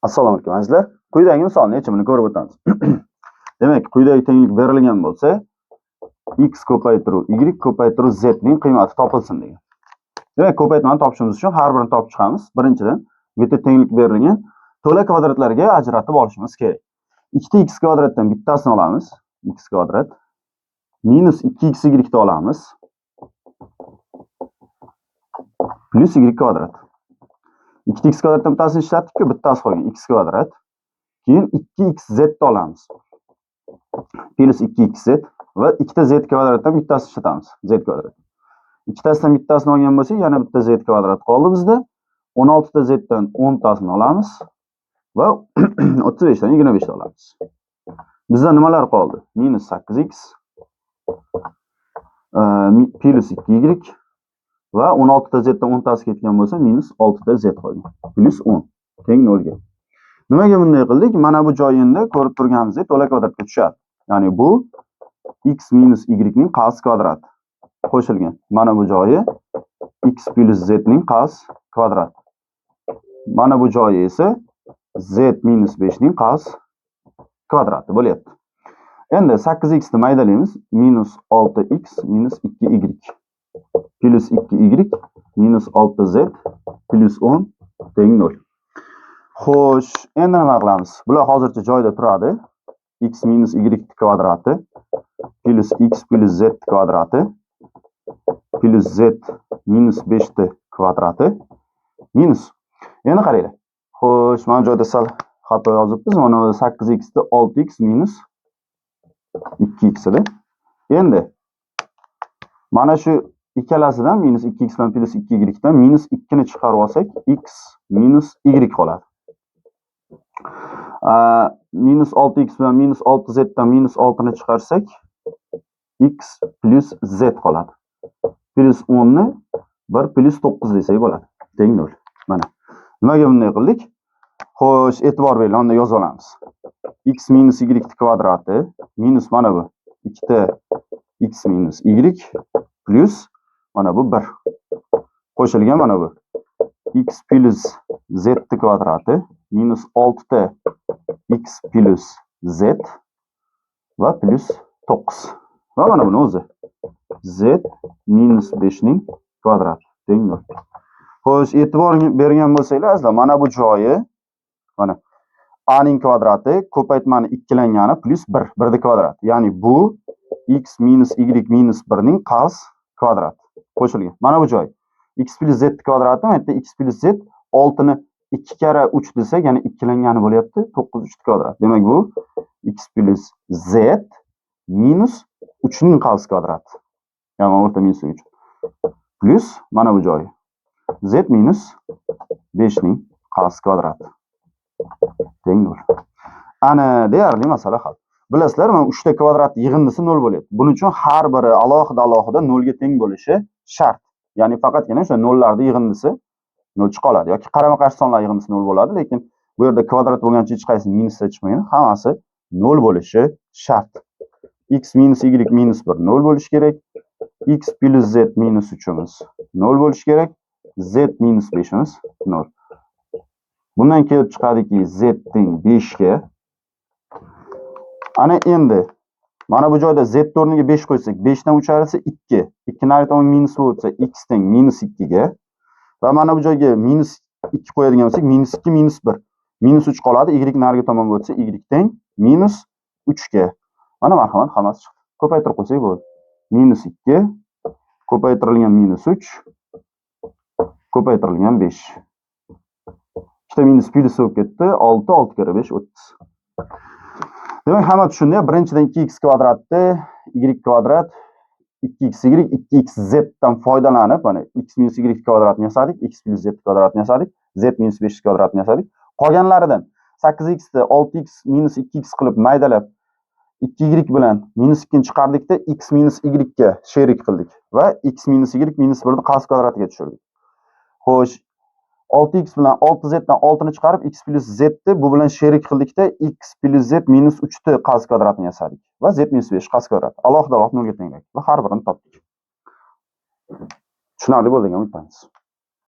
Assalomu alaykum azizlar. Quyidagi misolni yechimini ko'rib o'tamiz. Demak, quyidagi tenglik berilgan bo'lsa, x ko'paytiruv y ko'paytiruv z ning qiymati topilsin degan. Demak, ko'paytmani topishimiz uchun har birini topib chiqamiz. Birinchidan, bu yerda tenglik berilgan to'la kvadratlarga ajratib olishimiz kerak. 2x kvadratdan bittasini olamiz. X kvadrat minus 2xy ni olamiz. Plus y kvadrat. 2x kvadratdan bittasini ishlatdik-ku, bittasi qolgan x kvadrat. Keyin 2xz ni olamiz. Plus 2xz va ikkita z kvadratdan bittasini ishlatamiz. Z kvadrat. Ikkitasidan bittasini olgan bo'lsak, yana bitta z kvadrat qoldi bizda. 16 ta z dan 10 tasini olamiz va 35 dan 25 olamiz. Bizda nimalar qoldi? Minus 8x plus 2y va 16 ta z dan 10 tasi ketgan bo'lsa, minus 6 ta z qolgan. Plus 10 teng 0 ga. Nimaga bunday qildik? Mana bu joy endi ko'rib turganingizdek to'la kvadratga tushadi. Ya'ni bu x minus y ning qavs kvadrati qo'shilgan. Mana bu joyi x plus z ning qavs kvadrati. Mana bu joyi esa z minus 5 ning qavs kvadrati bo'lyapti. Endi 8x ni maydalaymiz. Minus 6x minus 2y plus 2y minus 6z plus 10 teng 0. Xo'sh, endi nima qilamiz? Bular hozircha joyida turadi. X minus y kvadrati plus x plus z kvadrati plus z minus 5 ta kvadrati minus. Endi qaranglar. Xo'sh, mana joyda sal xato yozibmiz. Mana 8x da 6x minus 2x edi. Endi mana shu ikkalasidan minus 2x dan plus 2y dan minus 2 ni chiqarib olsak, x minus y qoladi. Minus 6x bilan minus 6z dan minus 6 ni chiqarsak, x plus z qoladi. Plus 10 ni 1 plus 9 desak bo'ladi. Teng 0. Mana. Nimaga bunday qildik? Xo'sh, e'tibor beringlar, unda yozib olamiz. X minus y kvadrati minus mana bu 2 ta x minus y plus mana bu 1. Qo'shilgan mana bu x plus z kvadrati minus 6 ta x plus z va plus 9. Va mana buni o'zi z minus 5 ning kvadrati teng 0. Xo'sh, e'tibor bergan bo'lsanglar, azizlar, mana bu joyi mana a ning kvadrati ko'paytmani ikkilangani plus 1, 1 ni kvadrati. Ya'ni bu x minus y minus 1 ning qavs kvadrati qo'shilgan. Mana bu joy x plus z kvadrati, bu yerda x plus z 6 ni 2 kara 3 desak, ya'ni ikkilangani bo'lyapti 9 3 kvadrat. Demak bu x plus z minus 3 ning qavs kvadrati. Ya'ni o'rta minus 3 plus mana bu joyi z minus 5 ning qavs kvadrati teng 0. Ana deyarli masala hal. Bilasizlar, mana 3 ta kvadrat yig'indisi 0 bo'lyapti. Buning uchun har biri alohida 0 ga teng bo'lishi shart. Ya'ni faqatgina o'sha nollarning yig'indisi 0 chiqadi yoki qarama-qarshi sonlar yig'indisi 0 bo'ladi, lekin bu yerda kvadrat bo'lgancha hech qaysi minusda chiqmaydi. Hammasi 0 bo'lishi shart. X minus y minus 1 0 bo'lishi kerak. X plus z minus 3imiz 0 bo'lishi kerak. Z minus 5imiz 0. Bundan kelib chiqadiki z teng 5 ga. Ana endi mana bu joyda z o'rniga 5 qo'ysak, 5 dan 3 arasi 2. 2 nari tomon minus bo'lsa, x teng minus 2 ga. Va mana bu joyga minus 2 qo'yadigan bo'lsak, minus 2 minus 1. Minus 3 qoladi, y nariga tomon bo'lsa, y teng minus 3 ga. Mana marhamat, hammasi chiqdi. Ko'paytirib qo'ysak bo'ladi. Minus 2 ko'paytirilgan minus 3 ko'paytirilgan 5. Ikkita minus plus bo'lib ketdi. 6 6 kara 5 30. Demak, hamma tushundiya. Birinchidan 2x kvadratni y kvadrat 2xy 2xz dan foydalanib, mana x minus y kvadratni yasadik, x plus z kvadratni yasadik, z minus 5 kvadratni yasadik. Qolganlaridan 8x ni 6x minus 2x qilib maydalab 2y bilan minus 2 ni chiqardikda x minus y ga sherik qildik va x minus y minus 1 ni qavs kvadratiga tushirdik. Xo'sh, 6x bilan 6z dan 6 ni chiqarib x plus z ni bu bilan sherik qildikda x plus z minus 3 ni qavs kvadratini yasadik va z minus 5 qavs kvadrat alohida 0 ga tenglik va har birini topdik. Tushunarli bo'ldi degan umiddamiz.